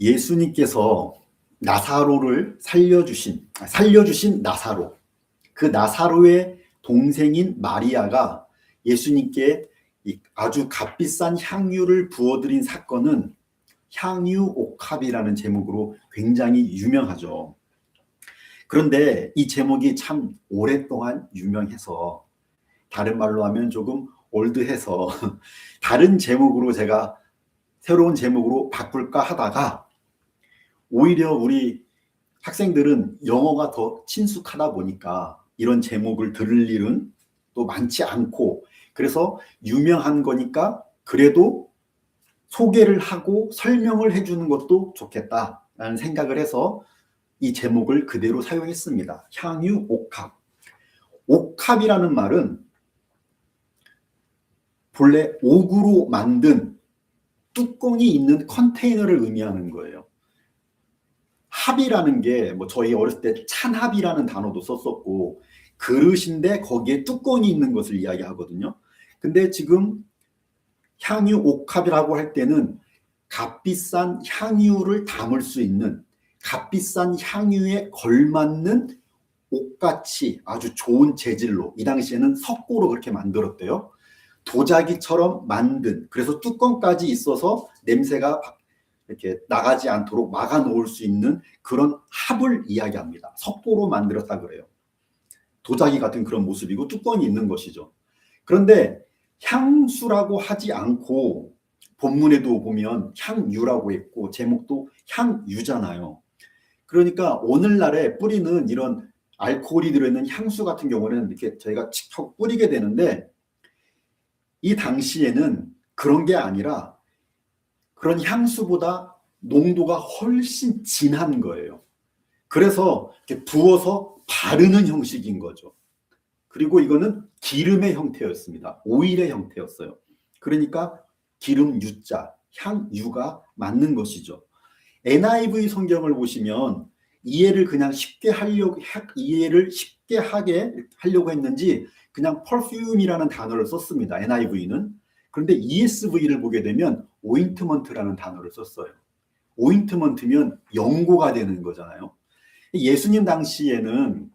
예수님께서 나사로를 살려주신 나사로, 그 나사로의 동생인 마리아가 예수님께 아주 값비싼 향유를 부어드린 사건은 향유옥합이라는 제목으로 굉장히 유명하죠. 그런데 이 제목이 참 오랫동안 유명해서, 다른 말로 하면 조금 올드해서 다른 제목으로 제가 새로운 제목으로 바꿀까 하다가, 오히려 우리 학생들은 영어가 더 친숙하다 보니까 이런 제목을 들을 일은 또 많지 않고, 그래서 유명한 거니까 그래도 소개를 하고 설명을 해주는 것도 좋겠다라는 생각을 해서 이 제목을 그대로 사용했습니다. 향유옥합. 옥합이라는 말은 본래 옥으로 만든 뚜껑이 있는 컨테이너를 의미하는 거예요. 합이라는 게 저희 어렸을 때 찬합이라는 단어도 썼었고, 그릇인데 거기에 뚜껑이 있는 것을 이야기하거든요. 근데 지금 향유옥합이라고 할 때는 값비싼 향유를 담을 수 있는, 값비싼 향유에 걸맞는 옥같이 아주 좋은 재질로, 이 당시에는 석고로 그렇게 만들었대요. 도자기처럼 만든, 그래서 뚜껑까지 있어서 냄새가 이렇게 나가지 않도록 막아 놓을 수 있는 그런 합을 이야기합니다. 석고로 만들었다 그래요. 도자기 같은 그런 모습이고 뚜껑이 있는 것이죠. 그런데 향수라고 하지 않고 본문에도 보면 향유라고 했고 제목도 향유잖아요. 그러니까 오늘날에 뿌리는 이런 알코올이 들어있는 향수 같은 경우는 이렇게 저희가 칙 뿌리게 되는데, 이 당시에는 그런 게 아니라 그런 향수보다 농도가 훨씬 진한 거예요. 그래서 이렇게 부어서 바르는 형식인 거죠. 그리고 이거는 기름의 형태였습니다. 오일의 형태였어요. 그러니까 기름 유자, 향유가 맞는 것이죠. NIV 성경을 보시면 이해를 쉽게 하려고 했는지 그냥 perfume이라는 단어를 썼습니다. NIV는. 그런데 ESV를 보게 되면 오인트먼트라는 단어를 썼어요. 오인트먼트면 연고가 되는 거잖아요. 예수님 당시에는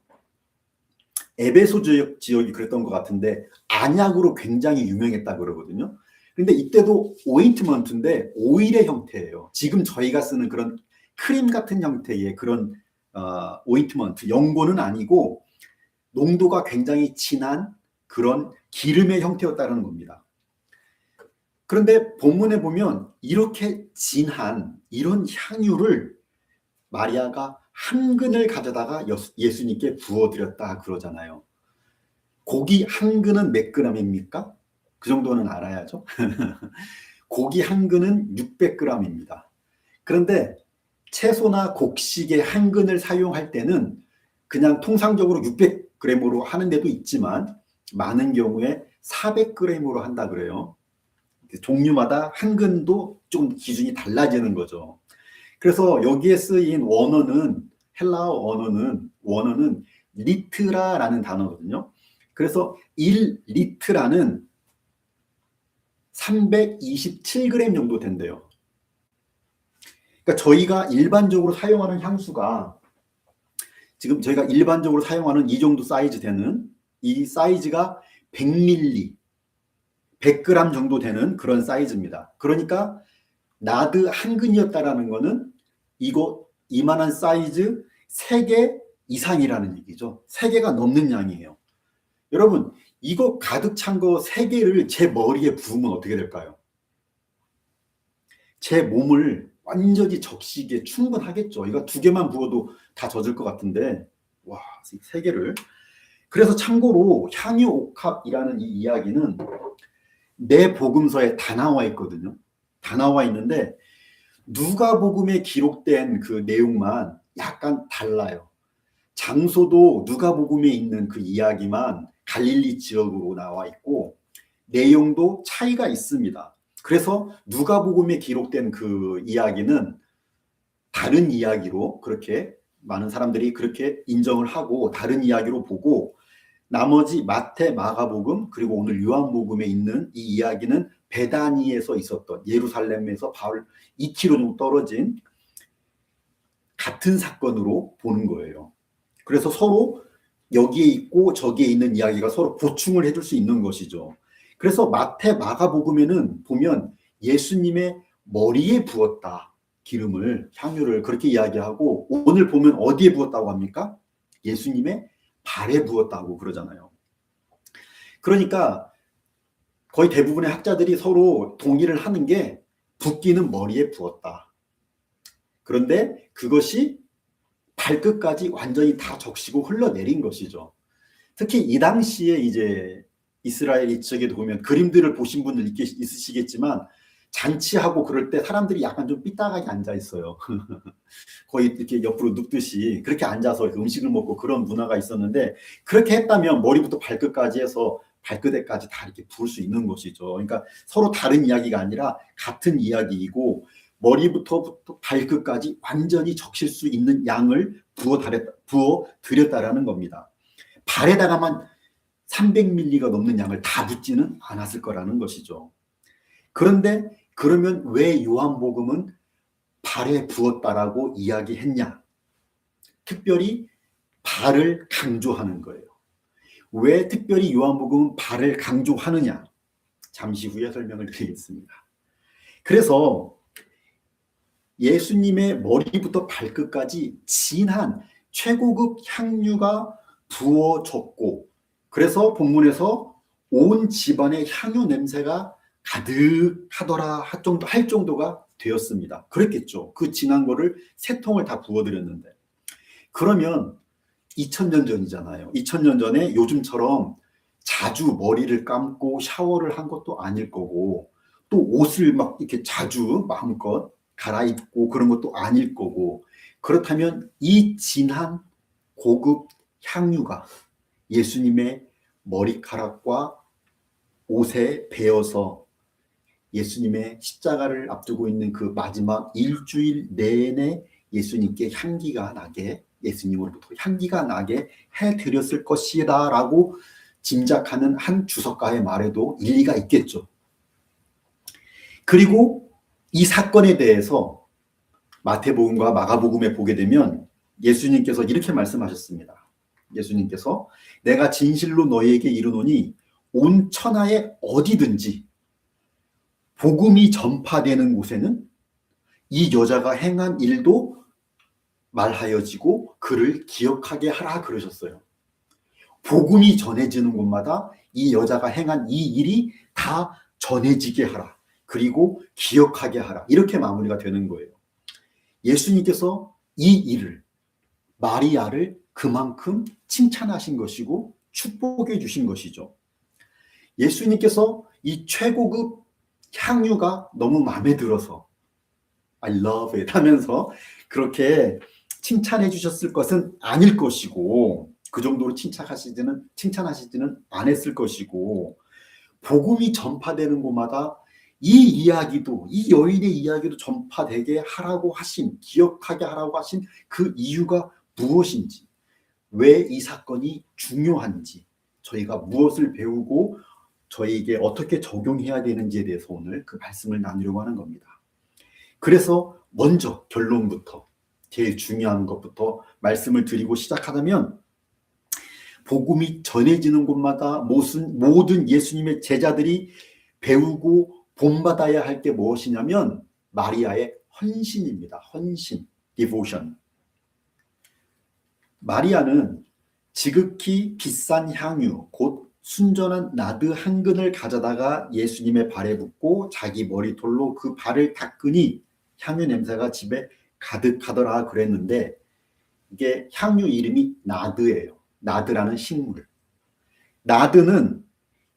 에베소 지역이 그랬던 것 같은데 안약으로 굉장히 유명했다 그러거든요. 근데 이때도 오인트먼트인데 오일의 형태예요. 지금 저희가 쓰는 그런 크림 같은 형태의 그런 오인트먼트, 연고는 아니고 농도가 굉장히 진한 그런 기름의 형태였다는 겁니다. 그런데 본문에 보면 이렇게 진한 이런 향유를 마리아가 한 근을 가져다가 예수님께 부어드렸다 그러잖아요. 고기 한 근은 몇 g입니까? 그 정도는 알아야죠. 고기 한 근은 600g입니다. 그런데 채소나 곡식의 한 근을 사용할 때는 그냥 통상적으로 600g으로 하는 데도 있지만 많은 경우에 400g으로 한다 그래요. 종류마다 한 근도 좀 기준이 달라지는 거죠. 그래서 여기에 쓰인 원어는, 헬라어 원어는 리트라라는 단어거든요. 그래서 1리트라는 327g 정도 된대요. 그러니까 저희가 일반적으로 사용하는 향수가, 지금 저희가 일반적으로 사용하는 이 정도 사이즈 되는, 이 사이즈가 100ml, 100g 정도 되는 그런 사이즈입니다. 그러니까 나드 한 근이었다라는 거는 이만한 사이즈 3개 이상이라는 얘기죠. 3개가 넘는 양이에요. 여러분, 이거 가득 찬 거 3개를 제 머리에 부으면 어떻게 될까요? 제 몸을 완전히 적시기에 충분하겠죠. 이거 2개만 부어도 다 젖을 것 같은데, 와, 3개를. 그래서 참고로 향유옥합이라는 이 이야기는 내 복음서에 다 나와 있거든요. 다 나와 있는데 누가복음에 기록된 그 내용만 약간 달라요. 장소도 누가복음에 있는 그 이야기만 갈릴리 지역으로 나와 있고 내용도 차이가 있습니다. 그래서 누가복음에 기록된 그 이야기는 다른 이야기로, 그렇게 많은 사람들이 그렇게 인정을 하고 다른 이야기로 보고, 나머지 마태, 마가복음, 그리고 오늘 요한복음에 있는 이 이야기는 베다니에서 있었던, 예루살렘에서 바울 2km 정도 떨어진 같은 사건으로 보는 거예요. 그래서 서로 여기에 있고 저기에 있는 이야기가 서로 보충을 해줄 수 있는 것이죠. 그래서 마태, 마가복음에는 보면 예수님의 머리에 부었다. 기름을, 향유를 그렇게 이야기하고, 오늘 보면 어디에 부었다고 합니까? 예수님의 발에 부었다고 그러잖아요. 그러니까 거의 대부분의 학자들이 서로 동의를 하는 게 붓기는 머리에 부었다. 그런데 그것이 발끝까지 완전히 다 적시고 흘러내린 것이죠. 특히 이 당시에 이제 이스라엘 이쪽에 보면 그림들을 보신 분들 있으시겠지만 잔치하고 그럴 때 사람들이 약간 좀 삐딱하게 앉아 있어요. 거의 이렇게 옆으로 눕듯이 그렇게 앉아서 음식을 먹고 그런 문화가 있었는데, 그렇게 했다면 머리부터 발끝까지 해서 발끝에까지 다 이렇게 부을 수 있는 것이죠. 그러니까 서로 다른 이야기가 아니라 같은 이야기이고, 머리부터 발끝까지 완전히 적실 수 있는 양을 부어 드렸다라는 겁니다. 발에다가만 300ml가 넘는 양을 다 붓지는 않았을 거라는 것이죠. 그런데 그러면 왜 요한복음은 발에 부었다라고 이야기했냐? 특별히 발을 강조하는 거예요. 왜 특별히 요한복음은 발을 강조하느냐? 잠시 후에 설명을 드리겠습니다. 그래서 예수님의 머리부터 발끝까지 진한 최고급 향유가 부어졌고, 그래서 본문에서 온 집안에 향유 냄새가 가득하더라 할 정도가 되었습니다. 그랬겠죠. 그 진한 거를 3통을 다 부어드렸는데. 그러면 2000년 전이잖아요. 2000년 전에 요즘처럼 자주 머리를 감고 샤워를 한 것도 아닐 거고, 또 옷을 막 이렇게 자주 마음껏 갈아입고 그런 것도 아닐 거고, 그렇다면 이 진한 고급 향유가 예수님의 머리카락과 옷에 배어서 예수님의 십자가를 앞두고 있는 그 마지막 일주일 내내 예수님께 향기가 나게, 예수님으로부터 향기가 나게 해드렸을 것이다 라고 짐작하는 한 주석가의 말에도 일리가 있겠죠. 그리고 이 사건에 대해서 마태복음과 마가복음에 보게 되면 예수님께서 이렇게 말씀하셨습니다. 예수님께서 내가 진실로 너희에게 이르노니 온 천하에 어디든지 복음이 전파되는 곳에는 이 여자가 행한 일도 말하여지고 그를 기억하게 하라 그러셨어요. 복음이 전해지는 곳마다 이 여자가 행한 이 일이 다 전해지게 하라. 그리고 기억하게 하라. 이렇게 마무리가 되는 거예요. 예수님께서 이 일을, 마리아를 그만큼 칭찬하신 것이고 축복해 주신 것이죠. 예수님께서 이 최고급 향유가 너무 마음에 들어서 I love it 하면서 그렇게 칭찬해 주셨을 것은 아닐 것이고, 그 정도로 칭찬하시지는 않았을 것이고, 복음이 전파되는 곳마다 이 이야기도, 이 여인의 이야기도 전파되게 하라고 하신, 기억하게 하라고 하신 그 이유가 무엇인지, 왜 이 사건이 중요한지, 저희가 무엇을 배우고 저희에게 어떻게 적용해야 되는지에 대해서 오늘 그 말씀을 나누려고 하는 겁니다. 그래서 먼저 결론부터, 제일 중요한 것부터 말씀을 드리고 시작하자면, 복음이 전해지는 곳마다 모든 예수님의 제자들이 배우고 본받아야 할 게 무엇이냐면 마리아의 헌신입니다. 헌신, devotion. 마리아는 지극히 비싼 향유, 곧 순전한 나드 한 근을 가져다가 예수님의 발에 붓고 자기 머리털로 그 발을 닦으니 향유 냄새가 집에 가득하더라 그랬는데, 이게 향유 이름이 나드예요. 나드라는 식물. 나드는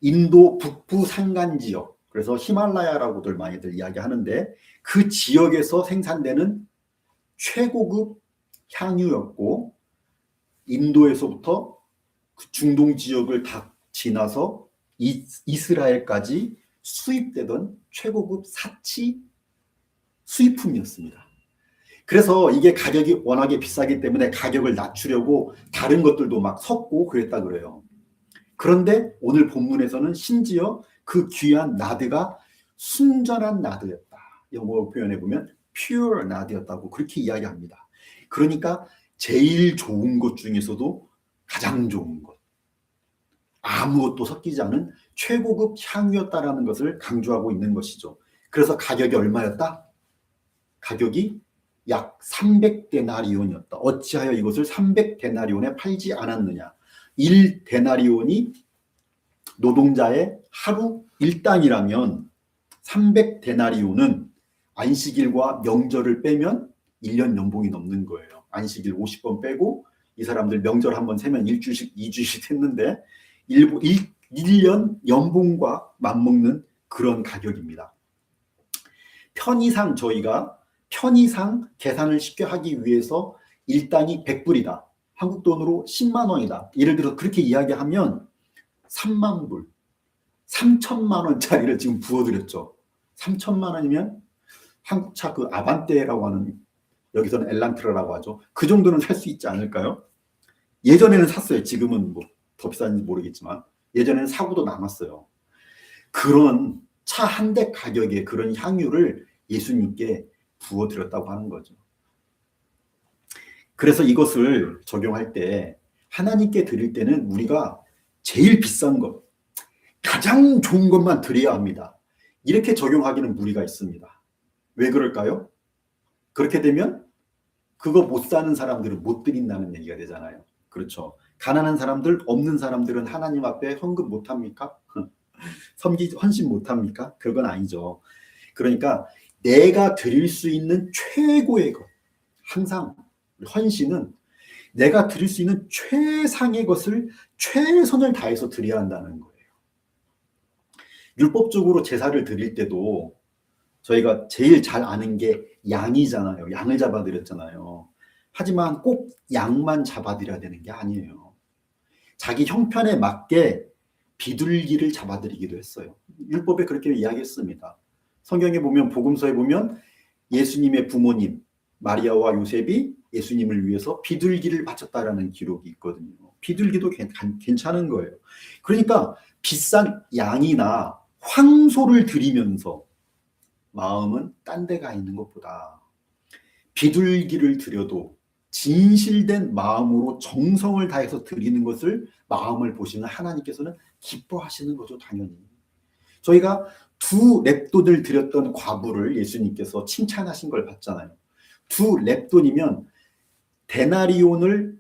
인도 북부 산간 지역, 그래서 히말라야라고들 많이들 이야기하는데 그 지역에서 생산되는 최고급 향유였고, 인도에서부터 그 중동 지역을 다 지나서 이스라엘까지 수입되던 최고급 사치 수입품이었습니다. 그래서 이게 가격이 워낙에 비싸기 때문에 가격을 낮추려고 다른 것들도 막 섞고 그랬다 그래요. 그런데 오늘 본문에서는 심지어 그 귀한 나드가 순전한 나드였다. 영어 표현해 보면 pure 나드였다고 그렇게 이야기합니다. 그러니까 제일 좋은 것 중에서도 가장 좋은 것, 아무것도 섞이지 않은 최고급 향유였다라는 것을 강조하고 있는 것이죠. 그래서 가격이 얼마였다? 가격이 약 300데나리온이었다. 어찌하여 이것을 300데나리온에 팔지 않았느냐? 1데나리온이 노동자의 하루 일당이라면 300데나리온은 안식일과 명절을 빼면 1년 연봉이 넘는 거예요. 안식일 50번 빼고 이 사람들 명절 한번 세면 1주씩 2주씩 했는데 1년 연봉과 맞먹는 그런 가격입니다. 저희가 편의상 계산을 쉽게 하기 위해서 일당이 100불이다. 한국 돈으로 10만 원이다. 예를 들어 그렇게 이야기하면 3만 불, 3천만 원짜리를 지금 부어드렸죠. 3천만 원이면 한국차 그 아반떼라고 하는, 여기서는 엘란트라라고 하죠. 그 정도는 살 수 있지 않을까요? 예전에는 샀어요. 지금은 뭐 더 비싼지 모르겠지만 예전에는 사고도 남았어요. 그런 차 한 대 가격의 그런 향유를 예수님께 부어드렸다고 하는 거죠. 그래서 이것을 적용할 때 하나님께 드릴 때는 우리가 제일 비싼 것, 가장 좋은 것만 드려야 합니다. 이렇게 적용하기는 무리가 있습니다. 왜 그럴까요? 그렇게 되면 그거 못 사는 사람들은 못 드린다는 얘기가 되잖아요. 그렇죠. 가난한 사람들, 없는 사람들은 하나님 앞에 헌금 못 합니까? 헌신 못 합니까? 그건 아니죠. 그러니까 내가 드릴 수 있는 최고의 것, 항상 헌신은 내가 드릴 수 있는 최상의 것을 최선을 다해서 드려야 한다는 거예요. 율법적으로 제사를 드릴 때도 저희가 제일 잘 아는 게 양이잖아요. 양을 잡아드렸잖아요. 하지만 꼭 양만 잡아드려야 되는 게 아니에요. 자기 형편에 맞게 비둘기를 잡아드리기도 했어요. 율법에 그렇게 이야기했습니다. 성경에 보면, 복음서에 보면 예수님의 부모님 마리아와 요셉이 예수님을 위해서 비둘기를 바쳤다라는 기록이 있거든요. 비둘기도 괜찮은 거예요. 그러니까 비싼 양이나 황소를 드리면서 마음은 딴 데 가 있는 것보다 비둘기를 드려도 진실된 마음으로 정성을 다해서 드리는 것을 마음을 보시는 하나님께서는 기뻐하시는 거죠, 당연히. 저희가 2렙돈을 드렸던 과부를 예수님께서 칭찬하신 걸 봤잖아요. 2렙돈이면 데나리온을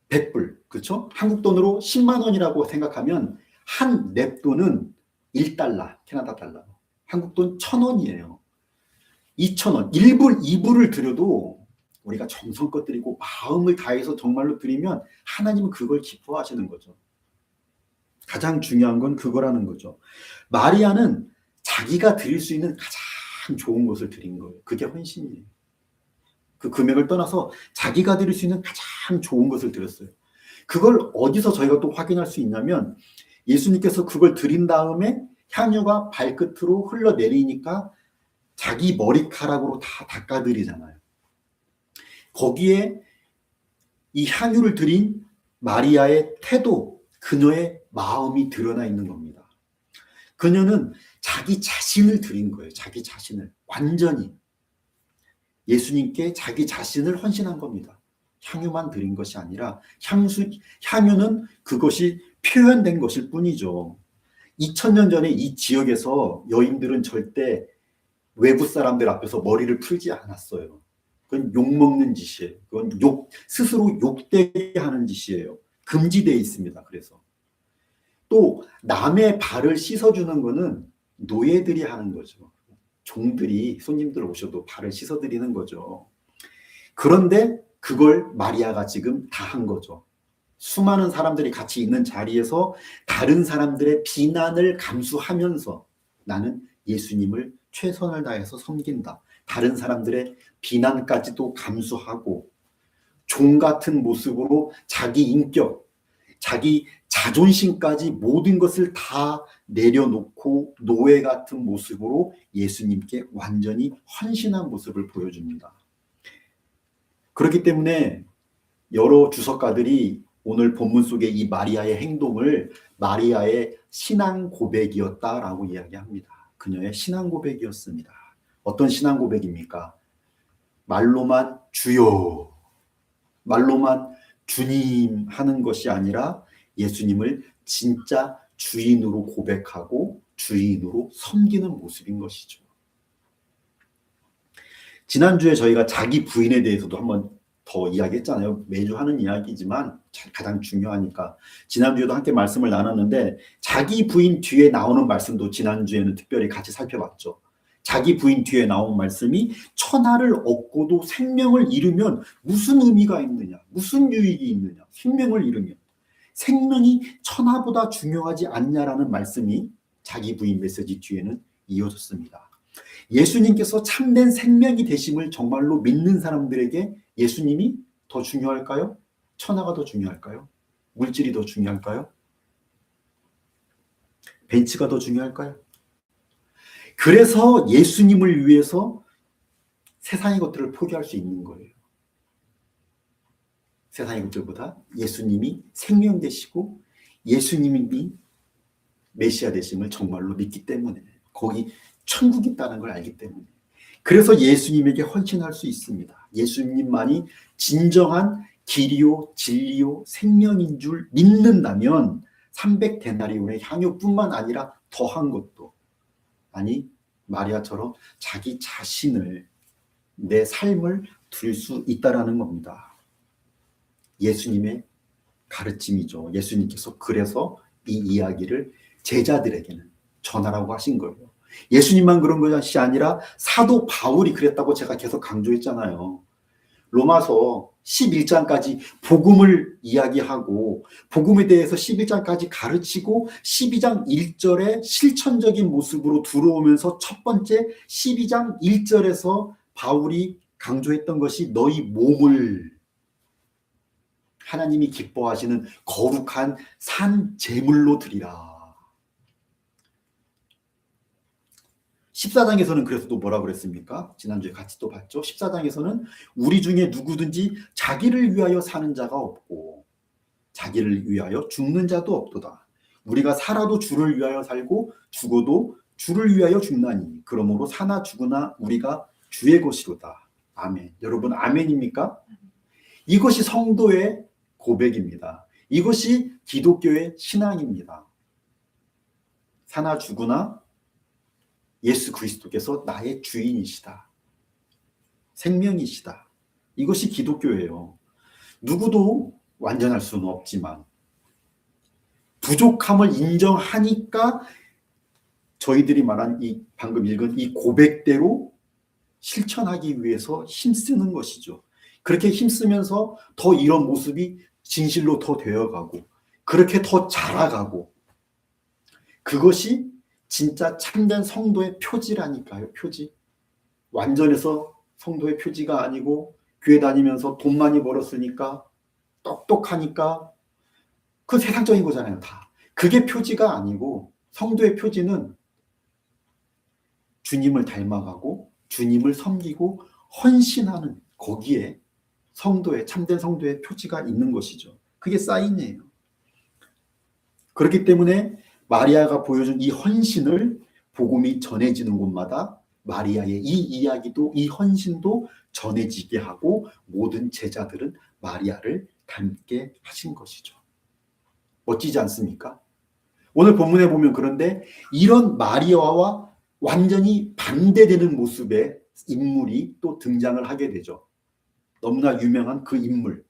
100불, 그렇죠? 한국 돈으로 10만 원이라고 생각하면 한 렙돈은 1달러, 캐나다 달러. 한국 돈 1,000원이에요. 2,000원, 1불, 2불을 드려도 우리가 정성껏 드리고 마음을 다해서 정말로 드리면 하나님은 그걸 기뻐하시는 거죠. 가장 중요한 건 그거라는 거죠. 마리아는 자기가 드릴 수 있는 가장 좋은 것을 드린 거예요. 그게 헌신이에요. 그 금액을 떠나서 자기가 드릴 수 있는 가장 좋은 것을 드렸어요. 그걸 어디서 저희가 또 확인할 수 있냐면 예수님께서 그걸 드린 다음에 향유가 발끝으로 흘러내리니까 자기 머리카락으로 다 닦아드리잖아요. 거기에 이 향유를 드린 마리아의 태도, 그녀의 마음이 드러나 있는 겁니다. 그녀는 자기 자신을 드린 거예요. 자기 자신을 완전히 예수님께 자기 자신을 헌신한 겁니다. 향유만 드린 것이 아니라 향유는 그것이 표현된 것일 뿐이죠. 2000년 전에 이 지역에서 여인들은 절대 외부 사람들 앞에서 머리를 풀지 않았어요. 그건 욕먹는 짓이에요. 그건 스스로 욕되게 하는 짓이에요. 금지되어 있습니다. 그래서 또 남의 발을 씻어주는 거는 노예들이 하는 거죠. 종들이 손님들 오셔도 발을 씻어드리는 거죠. 그런데 그걸 마리아가 지금 다 한 거죠. 수많은 사람들이 같이 있는 자리에서 다른 사람들의 비난을 감수하면서 나는 예수님을 최선을 다해서 섬긴다. 다른 사람들의 비난까지도 감수하고 종 같은 모습으로 자기 인격, 자기 자존심까지 모든 것을 다 내려놓고 노예 같은 모습으로 예수님께 완전히 헌신한 모습을 보여줍니다. 그렇기 때문에 여러 주석가들이 오늘 본문 속의 이 마리아의 행동을 마리아의 신앙 고백이었다라고 이야기합니다. 그녀의 신앙 고백이었습니다. 어떤 신앙 고백입니까? 말로만 주여, 말로만 주님 하는 것이 아니라 예수님을 진짜 주인으로 고백하고 주인으로 섬기는 모습인 것이죠. 지난주에 저희가 자기 부인에 대해서도 한번 더 이야기했잖아요. 매주 하는 이야기지만 가장 중요하니까. 지난주에도 함께 말씀을 나눴는데 자기 부인 뒤에 나오는 말씀도 지난주에는 특별히 같이 살펴봤죠. 자기 부인 뒤에 나온 말씀이 천하를 얻고도 생명을 잃으면 무슨 의미가 있느냐, 무슨 유익이 있느냐. 생명을 잃으면 생명이 천하보다 중요하지 않냐라는 말씀이 자기 부인 메시지 뒤에는 이어졌습니다. 예수님께서 참된 생명이 되심을 정말로 믿는 사람들에게 예수님이 더 중요할까요? 천하가 더 중요할까요? 물질이 더 중요할까요? 벤츠가 더 중요할까요? 그래서 예수님을 위해서 세상의 것들을 포기할 수 있는 거예요. 세상의 것들보다 예수님이 생명 되시고 예수님이 메시아 되심을 정말로 믿기 때문에, 거기 천국이 있다는 걸 알기 때문에, 그래서 예수님에게 헌신할 수 있습니다. 예수님만이 진정한 길이요 진리요 생명인 줄 믿는다면 300데나리온의 향유뿐만 아니라 더한 것도, 아니 마리아처럼 자기 자신을, 내 삶을 드릴 수 있다라는 겁니다. 예수님의 가르침이죠. 예수님께서 그래서 이 이야기를 제자들에게는 전하라고 하신 거예요. 예수님만 그런 것이 아니라 사도 바울이 그랬다고 제가 계속 강조했잖아요. 로마서 11장까지 복음을 이야기하고 복음에 대해서 11장까지 가르치고 12장 1절에 실천적인 모습으로 들어오면서 첫 번째 12장 1절에서 바울이 강조했던 것이 너희 몸을 하나님이 기뻐하시는 거룩한 산 제물로 드리라. 14장에서는 그래서 또 뭐라 그랬습니까? 지난주에 같이 또 봤죠. 14장에서는 우리 중에 누구든지 자기를 위하여 사는 자가 없고 자기를 위하여 죽는 자도 없도다. 우리가 살아도 주를 위하여 살고 죽어도 주를 위하여 죽나니 그러므로 사나 죽으나 우리가 주의 것이로다. 아멘. 여러분 아멘입니까? 이것이 성도의 고백입니다. 이것이 기독교의 신앙입니다. 사나 죽으나 예수 그리스도께서 나의 주인이시다. 생명이시다. 이것이 기독교예요. 누구도 완전할 수는 없지만 부족함을 인정하니까 저희들이 말한 이 방금 읽은 이 고백대로 실천하기 위해서 힘쓰는 것이죠. 그렇게 힘쓰면서 더 이런 모습이 진실로 더 되어가고 그렇게 더 자라가고, 그것이 진짜 참된 성도의 표지라니까요. 표지. 완전해서 성도의 표지가 아니고 교회 다니면서 돈 많이 벌었으니까 똑똑하니까 그 세상적인 거잖아요. 다. 그게 표지가 아니고 성도의 표지는 주님을 닮아가고 주님을 섬기고 헌신하는, 거기에 성도의, 참된 성도의 표지가 있는 것이죠. 그게 사인이에요. 그렇기 때문에 마리아가 보여준 이 헌신을 복음이 전해지는 곳마다 마리아의 이 이야기도, 이 헌신도 전해지게 하고 모든 제자들은 마리아를 닮게 하신 것이죠. 멋지지 않습니까? 오늘 본문에 보면 그런데 이런 마리아와 완전히 반대되는 모습의 인물이 또 등장을 하게 되죠. 너무나 유명한 그 인물,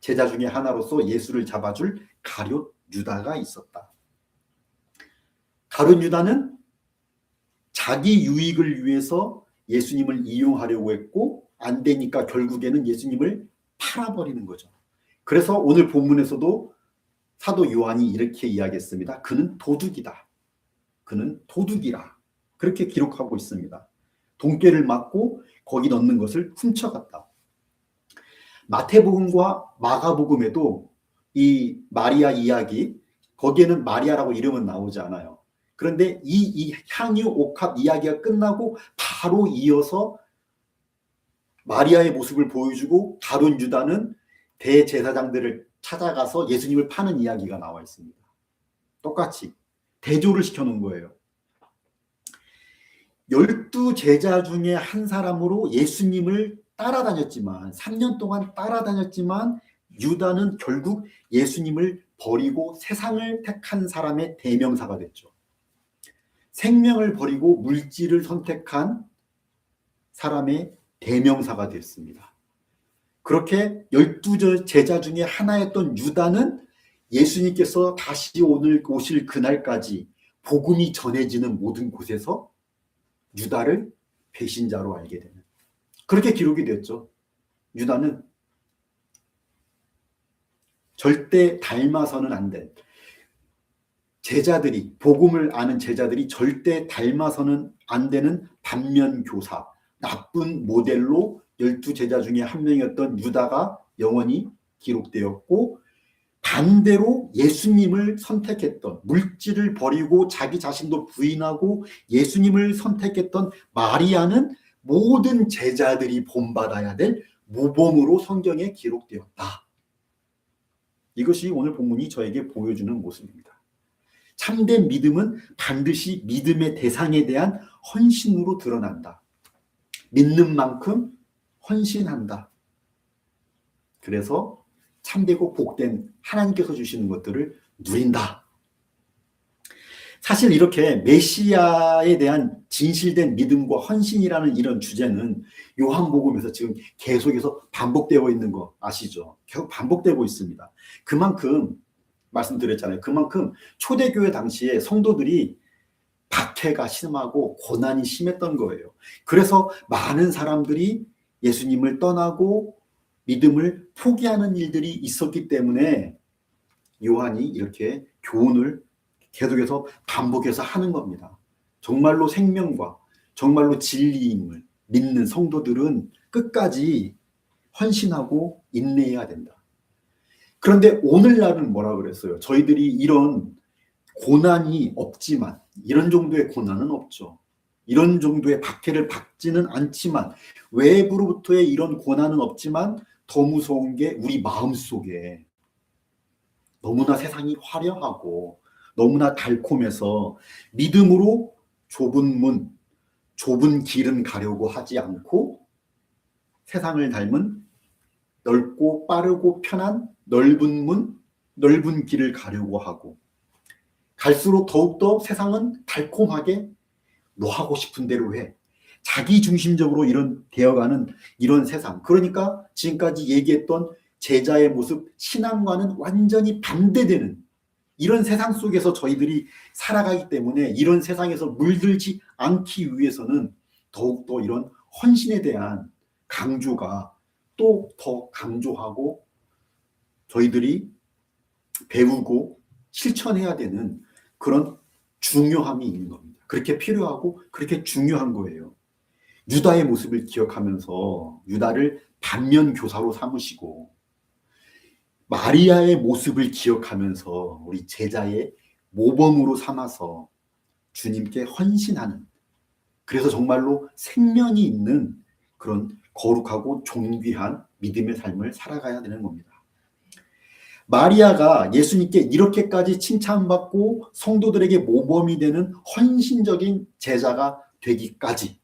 제자 중에 하나로서 예수를 잡아줄 가룟 유다가 있었다. 가룟 유다는 자기 유익을 위해서 예수님을 이용하려고 했고 안 되니까 결국에는 예수님을 팔아버리는 거죠. 그래서 오늘 본문에서도 사도 요한이 이렇게 이야기했습니다. 그는 도둑이다. 그는 도둑이라. 그렇게 기록하고 있습니다. 돈꾀를 맞고 거기 넣는 것을 훔쳐갔다. 마태복음과 마가복음에도 이 마리아 이야기, 거기에는 마리아라고 이름은 나오지 않아요. 그런데 이 향유 옥합 이야기가 끝나고 바로 이어서 마리아의 모습을 보여주고 가룟 유다는 대제사장들을 찾아가서 예수님을 파는 이야기가 나와 있습니다. 똑같이 대조를 시켜놓은 거예요. 12 제자 중에 한 사람으로 예수님을 따라다녔지만 3년 동안 따라다녔지만 유다는 결국 예수님을 버리고 세상을 택한 사람의 대명사가 됐죠. 생명을 버리고 물질을 선택한 사람의 대명사가 됐습니다. 그렇게 12 제자 중에 하나였던 유다는 예수님께서 다시 오실 그날까지 복음이 전해지는 모든 곳에서 유다를 배신자로 알게 되는, 그렇게 기록이 됐죠. 유다는 절대 닮아서는 안 된, 제자들이, 복음을 아는 제자들이 절대 닮아서는 안 되는 반면교사, 나쁜 모델로 12 제자 중에 한 명이었던 유다가 영원히 기록되었고, 반대로 예수님을 선택했던, 물질을 버리고 자기 자신도 부인하고 예수님을 선택했던 마리아는 모든 제자들이 본받아야 될 모범으로 성경에 기록되었다. 이것이 오늘 본문이 저에게 보여주는 모습입니다. 참된 믿음은 반드시 믿음의 대상에 대한 헌신으로 드러난다. 믿는 만큼 헌신한다. 그래서 참되고 복된 하나님께서 주시는 것들을 누린다. 사실 이렇게 메시아에 대한 진실된 믿음과 헌신이라는 이런 주제는 요한복음에서 지금 계속해서 반복되고 있는 거 아시죠? 계속 반복되고 있습니다. 그만큼 말씀드렸잖아요. 그만큼 초대교회 당시에 성도들이 박해가 심하고 고난이 심했던 거예요. 그래서 많은 사람들이 예수님을 떠나고 믿음을 포기하는 일들이 있었기 때문에 요한이 이렇게 교훈을 계속해서 반복해서 하는 겁니다. 정말로 생명과 정말로 진리임을 믿는 성도들은 끝까지 헌신하고 인내해야 된다. 그런데 오늘날은 뭐라 그랬어요? 저희들이 이런 고난이 없지만, 이런 정도의 고난은 없죠. 이런 정도의 박해를 받지는 않지만, 외부로부터의 이런 고난은 없지만 더 무서운 게 우리 마음속에 너무나 세상이 화려하고 너무나 달콤해서 믿음으로 좁은 문, 좁은 길은 가려고 하지 않고 세상을 닮은 넓고 빠르고 편한 넓은 문, 넓은 길을 가려고 하고, 갈수록 더욱더 세상은 달콤하게 너 하고 싶은 대로 해. 자기 중심적으로 이런 되어가는 이런 세상. 그러니까 지금까지 얘기했던 제자의 모습, 신앙과는 완전히 반대되는 이런 세상 속에서 저희들이 살아가기 때문에, 이런 세상에서 물들지 않기 위해서는 더욱더 이런 헌신에 대한 강조가 또 더 강조하고 저희들이 배우고 실천해야 되는 그런 중요함이 있는 겁니다. 그렇게 필요하고 그렇게 중요한 거예요. 유다의 모습을 기억하면서 유다를 반면교사로 삼으시고, 마리아의 모습을 기억하면서 우리 제자의 모범으로 삼아서 주님께 헌신하는, 그래서 정말로 생명이 있는 그런 거룩하고 존귀한 믿음의 삶을 살아가야 되는 겁니다. 마리아가 예수님께 이렇게까지 칭찬받고 성도들에게 모범이 되는 헌신적인 제자가 되기까지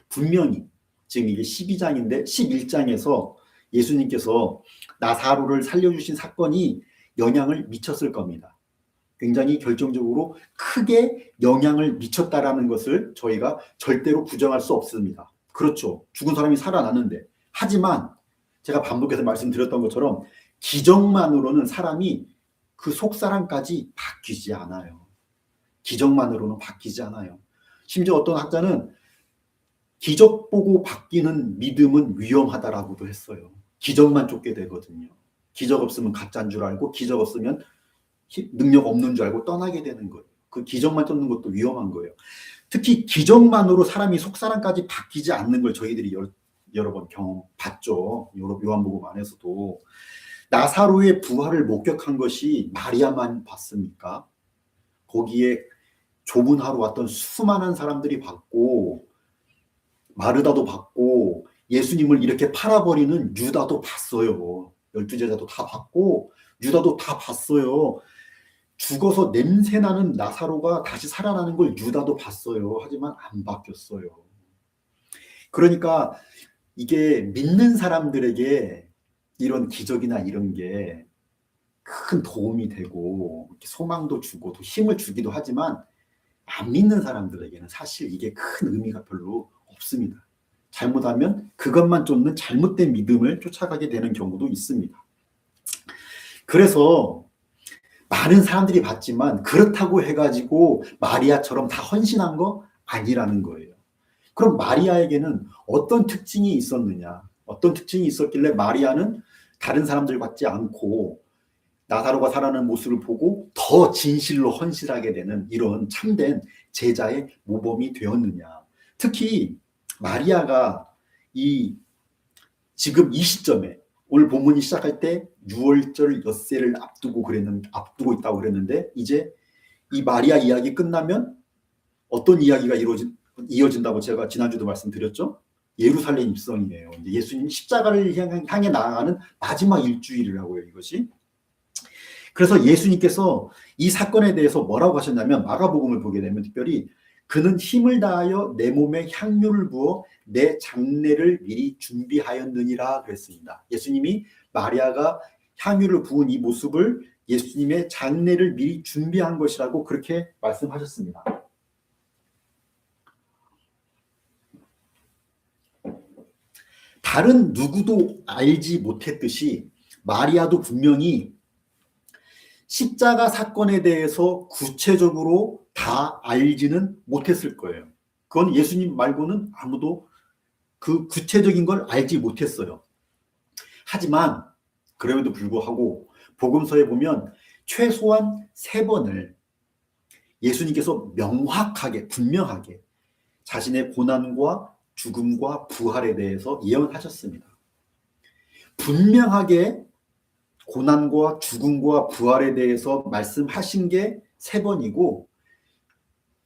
분명히, 지금 이게 12장인데 11장에서 예수님께서 나사로를 살려주신 사건이 영향을 미쳤을 겁니다. 굉장히 결정적으로 크게 영향을 미쳤다라는 것을 저희가 절대로 부정할 수 없습니다. 그렇죠. 죽은 사람이 살아났는데. 하지만 제가 반복해서 말씀드렸던 것처럼 기적만으로는 사람이 그 속사람까지 바뀌지 않아요. 기적만으로는 바뀌지 않아요. 심지어 어떤 학자는 기적 보고 바뀌는 믿음은 위험하다라고도 했어요. 기적만 쫓게 되거든요. 기적 없으면 가짜인 줄 알고, 기적 없으면 능력 없는 줄 알고 떠나게 되는 거예요. 그 기적만 쫓는 것도 위험한 거예요. 특히 기적만으로 사람이 속사람까지 바뀌지 않는 걸 저희들이 여러 번 봤죠. 요한복음 안에서도. 나사로의 부활을 목격한 것이 마리아만 봤습니까? 거기에 좁은 하루 왔던 수많은 사람들이 봤고, 마르다도 봤고, 예수님을 이렇게 팔아버리는 유다도 봤어요. 12제자도 다 봤고 유다도 다 봤어요. 죽어서 냄새나는 나사로가 다시 살아나는 걸 유다도 봤어요. 하지만 안 바뀌었어요. 그러니까 이게 믿는 사람들에게 이런 기적이나 이런 게 큰 도움이 되고 소망도 주고 또 힘을 주기도 하지만 안 믿는 사람들에게는 사실 이게 큰 의미가 별로 없습니다. 잘못하면 그것만 쫓는 잘못된 믿음을 쫓아가게 되는 경우도 있습니다. 그래서 많은 사람들이 봤지만 그렇다고 해가지고 마리아처럼 다 헌신한 거 아니라는 거예요. 그럼 마리아에게는 어떤 특징이 있었느냐? 어떤 특징이 있었길래 마리아는 다른 사람들 같지 않고 나사로가 살아나는 모습을 보고 더 진실로 헌신하게 되는 이런 참된 제자의 모범이 되었느냐? 특히 마리아가 지금 이 시점에 오늘 본문이 시작할 때 6월절 엿새를 앞두고 있다고 그랬는데 이제 이 마리아 이야기 끝나면 어떤 이야기가 이어진다고 제가 지난주도 말씀드렸죠? 예루살렘 입성이에요. 예수님이 십자가를 향해 나아가는 마지막 일주일이라고요, 이것이. 그래서 예수님께서 이 사건에 대해서 뭐라고 하셨냐면 마가복음을 보게 되면 특별히 그는 힘을 다하여 내 몸에 향유를 부어 내 장례를 미리 준비하였느니라 그랬습니다. 예수님이 마리아가 향유를 부은 이 모습을 예수님의 장례를 미리 준비한 것이라고 그렇게 말씀하셨습니다. 다른 누구도 알지 못했듯이 마리아도 분명히 십자가 사건에 대해서 구체적으로 다 알지는 못했을 거예요. 그건 예수님 말고는 아무도 그 구체적인 걸 알지 못했어요. 하지만 그럼에도 불구하고 복음서에 보면 최소한 3번을 예수님께서 명확하게 분명하게 자신의 고난과 죽음과 부활에 대해서 예언하셨습니다. 분명하게 고난과 죽음과 부활에 대해서 말씀하신 게 3번이고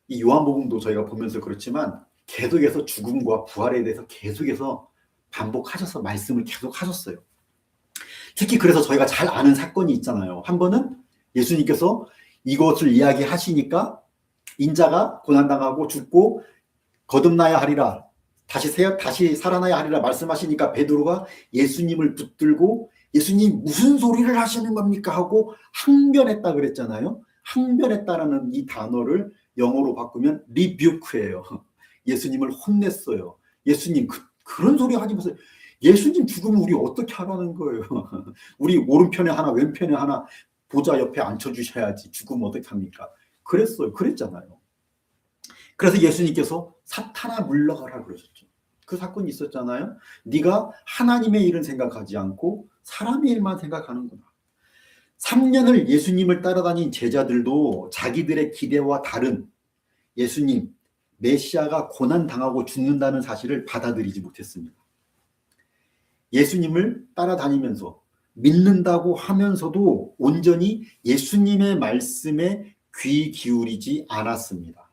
이 요한복음도 저희가 보면서 그렇지만 계속해서 죽음과 부활에 대해서 계속해서 반복하셔서 말씀을 계속 하셨어요. 특히 그래서 저희가 잘 아는 사건이 있잖아요. 한 번은 예수님께서 이것을 이야기하시니까 인자가 고난당하고 죽고 거듭나야 하리라 다시 살아나야 하리라 말씀하시니까 베드로가 예수님을 붙들고 예수님 무슨 소리를 하시는 겁니까? 하고 항변했다 그랬잖아요. 항변했다라는 이 단어를 영어로 바꾸면 rebuke예요. 예수님을 혼냈어요. 예수님 그런 소리 하지 마세요. 예수님 죽으면 우리 어떻게 하라는 거예요. 우리 오른편에 하나 왼편에 하나 보좌 옆에 앉혀주셔야지 죽으면 어떻게 합니까? 그랬잖아요. 그래서 예수님께서 사탄아 물러가라 그러셨죠. 그 사건이 있었잖아요. 네가 하나님의 일은 생각하지 않고 사람의 일만 생각하는구나. 3년을 예수님을 따라다닌 제자들도 자기들의 기대와 다른 예수님, 메시아가 고난당하고 죽는다는 사실을 받아들이지 못했습니다. 예수님을 따라다니면서 믿는다고 하면서도 온전히 예수님의 말씀에 귀 기울이지 않았습니다.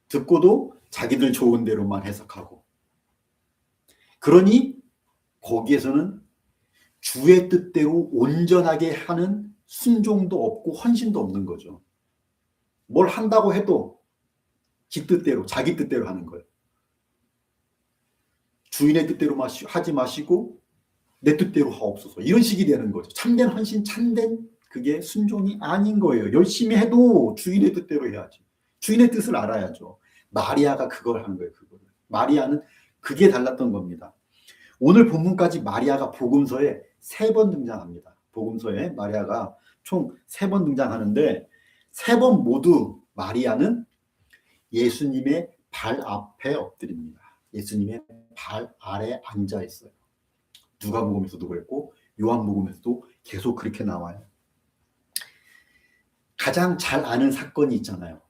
듣고도 자기들 좋은 대로만 해석하고 그러니 거기에서는 주의 뜻대로 온전하게 하는 순종도 없고 헌신도 없는 거죠. 뭘 한다고 해도 지 뜻대로 자기 뜻대로 하는 거예요. 주인의 뜻대로 하지 마시고 내 뜻대로 하옵소서 이런 식이 되는 거죠. 참된 헌신 참된 그게 순종이 아닌 거예요. 열심히 해도 주인의 뜻대로 해야지. 주인의 뜻을 알아야죠. 마리아가 그걸 하는 거예요. 마리아는 그게 달랐던 겁니다. 오늘 본문까지 마리아가 복음서에 3번 등장합니다. 복음서에 마리아가 총 3번 등장하는데 3번 모두 마리아는 예수님의 발 앞에 엎드립니다. 예수님의 발 아래 앉아 있어요. 누가복음에서도 그랬고 요한복음에서도 계속 그렇게 나와요. 가장 잘 아는 사건이 있잖아요.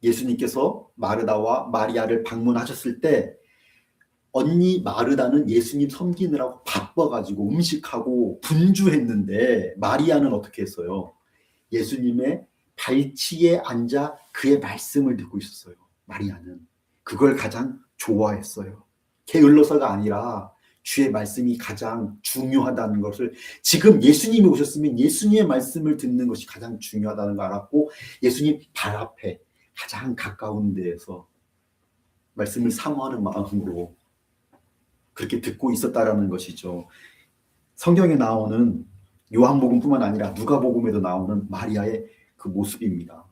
예수님께서 마르다와 마리아를 방문하셨을 때 언니 마르다는 예수님 섬기느라고 바빠가지고 음식하고 분주했는데 마리아는 어떻게 했어요? 예수님의 발치에 앉아 그의 말씀을 듣고 있었어요. 마리아는 그걸 가장 좋아했어요. 게을러서가 아니라 주의 말씀이 가장 중요하다는 것을 지금 예수님이 오셨으면 예수님의 말씀을 듣는 것이 가장 중요하다는 걸 알았고 예수님 발 앞에 가장 가까운 데에서 말씀을 사모하는 마음으로 그렇게 듣고 있었다라는 것이죠. 성경에 나오는 요한복음뿐만 아니라 누가복음에도 나오는 마리아의 그 모습입니다.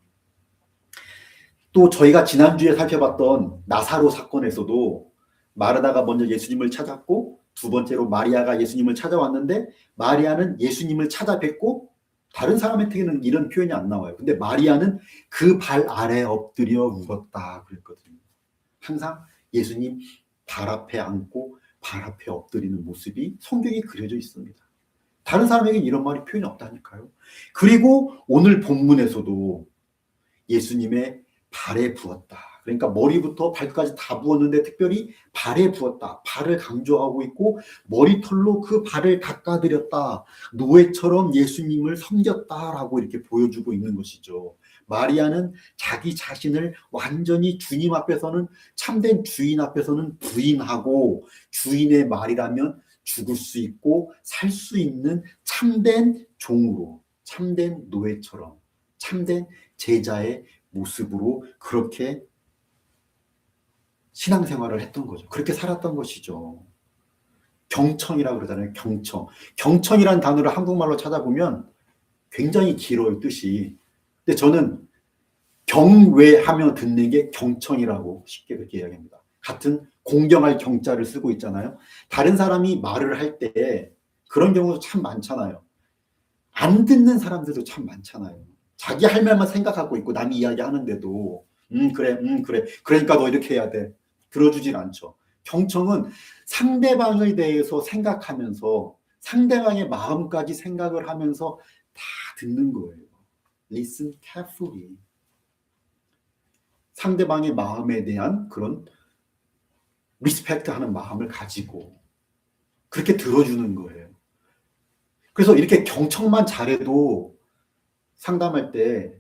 또 저희가 지난주에 살펴봤던 나사로 사건에서도 마르다가 먼저 예수님을 찾았고 두 번째로 마리아가 예수님을 찾아왔는데 마리아는 예수님을 찾아뵙고 다른 사람한테는 이런 표현이 안 나와요. 근데 마리아는 그 발 아래 엎드려 울었다 그랬거든요. 항상 예수님 발 앞에 앉고 발 앞에 엎드리는 모습이 성경에 그려져 있습니다. 다른 사람에게 이런 말이 표현이 없다니까요. 그리고 오늘 본문에서도 예수님의 발에 부었다. 그러니까 머리부터 발끝까지 다 부었는데 특별히 발에 부었다. 발을 강조하고 있고 머리털로 그 발을 닦아드렸다. 노예처럼 예수님을 섬겼다라고 이렇게 보여주고 있는 것이죠. 마리아는 자기 자신을 완전히 주님 앞에서는 참된 주인 앞에서는 부인하고 주인의 말이라면 죽을 수 있고 살 수 있는 참된 종으로 참된 노예처럼 참된 제자의 모습으로 그렇게 신앙생활을 했던 거죠. 그렇게 살았던 것이죠. 경청이라고 그러잖아요. 경청. 경청이라는 단어를 한국말로 찾아보면 굉장히 길어요, 뜻이. 근데 저는 경외하며 듣는 게 경청이라고 쉽게 그렇게 이야기합니다. 같은 공경할 경자를 쓰고 있잖아요. 다른 사람이 말을 할 때 그런 경우도 참 많잖아요. 안 듣는 사람들도 참 많잖아요. 자기 할 말만 생각하고 있고 남이 이야기하는데도 그래 그래 그러니까 너 이렇게 해야 돼. 들어주질 않죠. 경청은 상대방에 대해서 생각하면서 상대방의 마음까지 생각을 하면서 다 듣는 거예요. Listen carefully. 상대방의 마음에 대한 그런 리스펙트하는 마음을 가지고 그렇게 들어주는 거예요. 그래서 이렇게 경청만 잘해도 상담할 때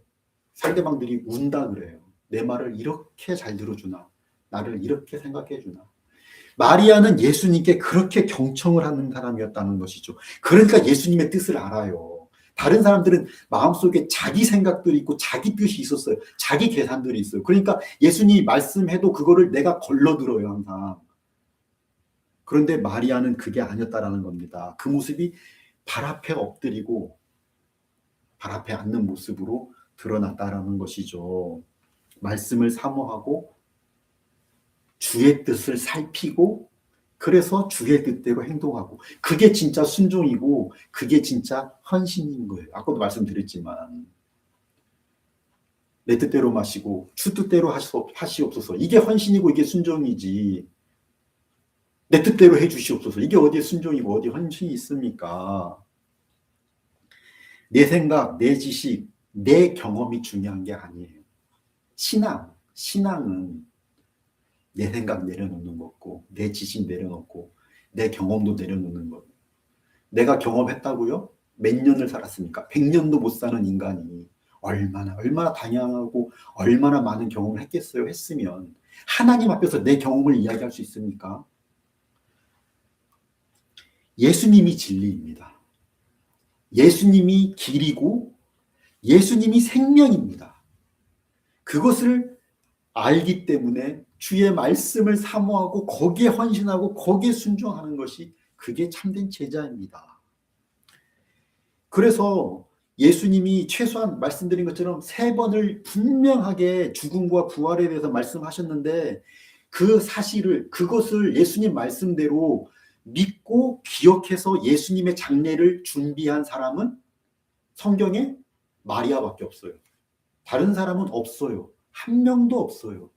상대방들이 운다 그래요. 내 말을 이렇게 잘 들어주나, 나를 이렇게 생각해 주나. 마리아는 예수님께 그렇게 경청을 하는 사람이었다는 것이죠. 그러니까 예수님의 뜻을 알아요. 다른 사람들은 마음속에 자기 생각들이 있고 자기 뜻이 있었어요. 자기 계산들이 있어요. 그러니까 예수님이 말씀해도 그거를 내가 걸러들어요, 항상. 그런데 마리아는 그게 아니었다라는 겁니다. 그 모습이 발 앞에 엎드리고 발 앞에 앉는 모습으로 드러났다라는 것이죠. 말씀을 사모하고 주의 뜻을 살피고 그래서 주의 뜻대로 행동하고 그게 진짜 순종이고 그게 진짜 헌신인 거예요. 아까도 말씀드렸지만 내 뜻대로 마시고 주 뜻대로 하시옵소서. 이게 헌신이고 이게 순종이지. 내 뜻대로 해주시옵소서. 이게 어디에 순종이고 어디에 헌신이 있습니까? 내 생각, 내 지식, 내 경험이 중요한 게 아니에요. 신앙은 내 생각 내려놓는 거고 내 지식 내려놓고 내 경험도 내려놓는 거고 내가 경험했다고요? 몇 년을 살았습니까? 100년도 못 사는 인간이 얼마나 다양하고 얼마나 많은 경험을 했겠어요? 했으면 하나님 앞에서 내 경험을 이야기할 수 있습니까? 예수님이 진리입니다. 예수님이 길이고 예수님이 생명입니다. 그것을 알기 때문에 주의 말씀을 사모하고 거기에 헌신하고 거기에 순종하는 것이 그게 참된 제자입니다. 그래서 예수님이 최소한 말씀드린 것처럼 3번을 분명하게 죽음과 부활에 대해서 말씀하셨는데 그 사실을 그것을 예수님 말씀대로 믿고 기억해서 예수님의 장례를 준비한 사람은 성경에 마리아밖에 없어요. 다른 사람은 없어요. 한 명도 없어요.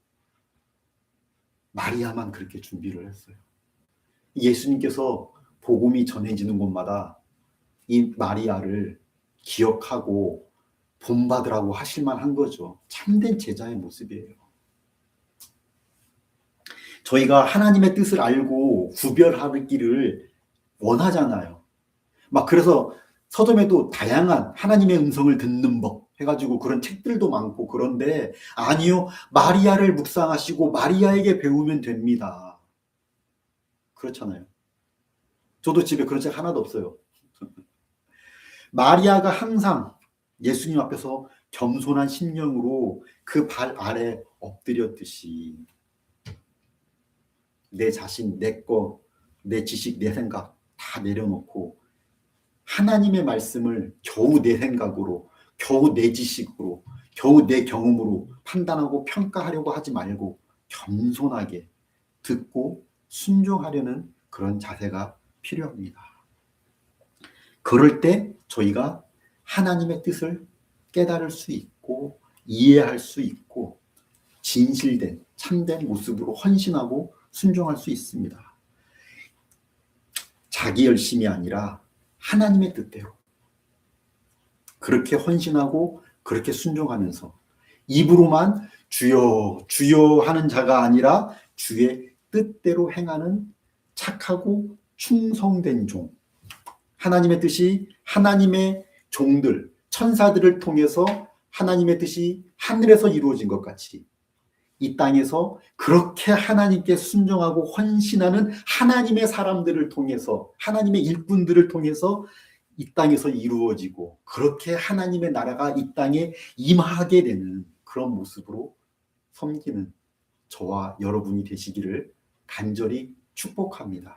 마리아만 그렇게 준비를 했어요. 예수님께서 복음이 전해지는 곳마다 이 마리아를 기억하고 본받으라고 하실 만한 거죠. 참된 제자의 모습이에요. 저희가 하나님의 뜻을 알고 구별하기를 원하잖아요. 막 그래서 서점에도 다양한 하나님의 음성을 듣는 법 해가지고 그런 책들도 많고 그런데 아니요. 마리아를 묵상하시고 마리아에게 배우면 됩니다. 그렇잖아요. 저도 집에 그런 책 하나도 없어요. 마리아가 항상 예수님 앞에서 겸손한 심령으로 그 발 아래 엎드렸듯이 내 자신, 내 거 내 지식, 내 생각 다 내려놓고 하나님의 말씀을 겨우 내 생각으로, 겨우 내 지식으로, 겨우 내 경험으로 판단하고 평가하려고 하지 말고 겸손하게 듣고 순종하려는 그런 자세가 필요합니다. 그럴 때 저희가 하나님의 뜻을 깨달을 수 있고 이해할 수 있고 진실된 참된 모습으로 헌신하고 순종할 수 있습니다. 자기 열심이 아니라 하나님의 뜻대로 그렇게 헌신하고 그렇게 순종하면서 입으로만 주여 주여 하는 자가 아니라 주의 뜻대로 행하는 착하고 충성된 종, 하나님의 뜻이 하나님의 종들, 천사들을 통해서 하나님의 뜻이 하늘에서 이루어진 것 같이 이 땅에서 그렇게 하나님께 순종하고 헌신하는 하나님의 사람들을 통해서, 하나님의 일꾼들을 통해서 이 땅에서 이루어지고 그렇게 하나님의 나라가 이 땅에 임하게 되는 그런 모습으로 섬기는 저와 여러분이 되시기를 간절히 축복합니다.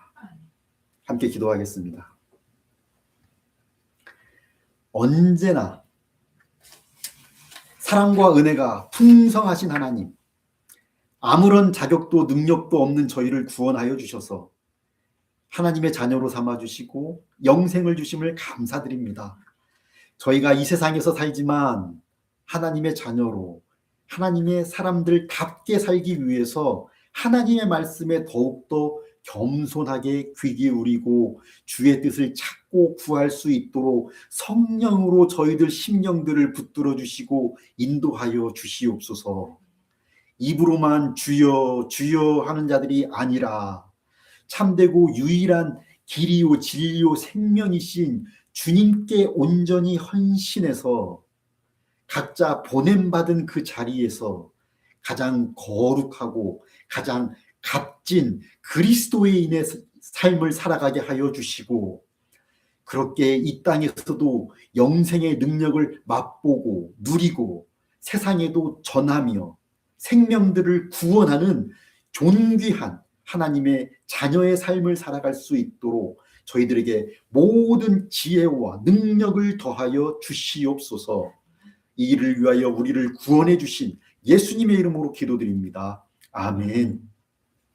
함께 기도하겠습니다. 언제나 사랑과 은혜가 풍성하신 하나님, 아무런 자격도 능력도 없는 저희를 구원하여 주셔서 하나님의 자녀로 삼아주시고 영생을 주심을 감사드립니다. 저희가 이 세상에서 살지만 하나님의 자녀로 하나님의 사람들답게 살기 위해서 하나님의 말씀에 더욱더 겸손하게 귀 기울이고 주의 뜻을 찾고 구할 수 있도록 성령으로 저희들 심령들을 붙들어 주시고 인도하여 주시옵소서. 입으로만 주여 주여 하는 자들이 아니라 참되고 유일한 길이요 진리요 생명이신 주님께 온전히 헌신해서 각자 보냄받은 그 자리에서 가장 거룩하고 가장 값진 그리스도인의 삶을 살아가게 하여 주시고 그렇게 이 땅에서도 영생의 능력을 맛보고 누리고 세상에도 전하며 생명들을 구원하는 존귀한 하나님의 자녀의 삶을 살아갈 수 있도록 저희들에게 모든 지혜와 능력을 더하여 주시옵소서. 이 일을 위하여 우리를 구원해 주신 예수님의 이름으로 기도드립니다. 아멘.